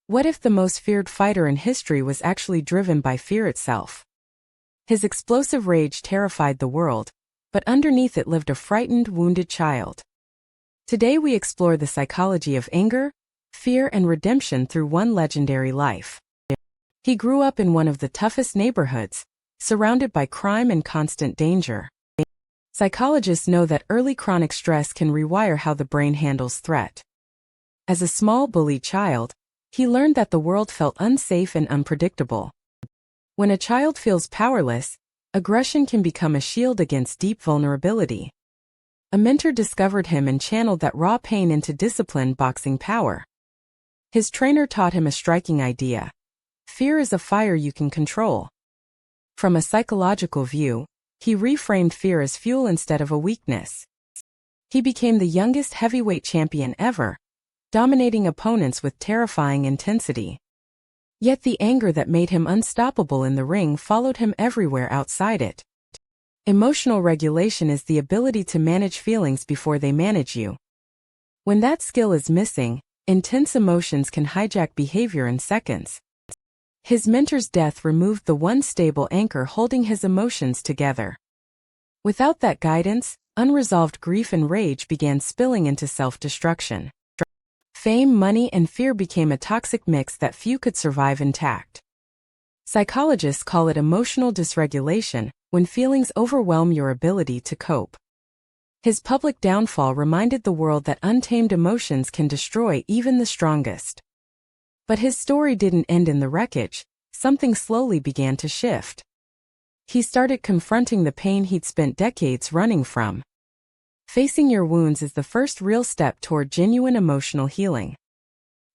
What if the most feared fighter in history was actually driven by fear itself? His explosive rage terrified the world, but underneath it lived a frightened, wounded child. Today we explore the psychology of anger, fear, and redemption through one legendary life. He grew up in one of the toughest neighborhoods, surrounded by crime and constant danger. Psychologists know that early chronic stress can rewire how the brain handles threat. As a small bullied child, he learned that the world felt unsafe and unpredictable. When a child feels powerless, aggression can become a shield against deep vulnerability. A mentor discovered him and channeled that raw pain into disciplined boxing power. His trainer taught him a striking idea: fear is a fire you can control. From a psychological view, he reframed fear as fuel instead of a weakness. He became the youngest heavyweight champion ever, dominating opponents with terrifying intensity. Yet the anger that made him unstoppable in the ring followed him everywhere outside it. Emotional regulation is the ability to manage feelings before they manage you. When that skill is missing, intense emotions can hijack behavior in seconds. His mentor's death removed the one stable anchor holding his emotions together. Without that guidance, unresolved grief and rage began spilling into self-destruction. Fame, money, and fear became a toxic mix that few could survive intact. Psychologists call it emotional dysregulation, when feelings overwhelm your ability to cope. His public downfall reminded the world that untamed emotions can destroy even the strongest. But his story didn't end in the wreckage. Something slowly began to shift. He started confronting the pain he'd spent decades running from. Facing your wounds is the first real step toward genuine emotional healing.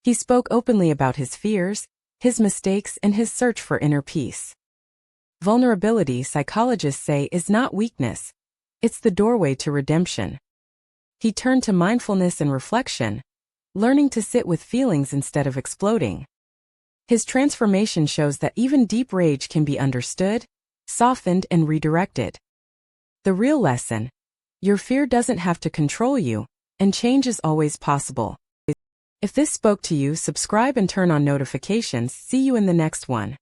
He spoke openly about his fears, his mistakes, and his search for inner peace. Vulnerability, psychologists say, is not weakness. It's the doorway to redemption. He turned to mindfulness and reflection, learning to sit with feelings instead of exploding. His transformation shows that even deep rage can be understood, softened, and redirected. The real lesson: your fear doesn't have to control you, and change is always possible. If this spoke to you, subscribe and turn on notifications. See you in the next one.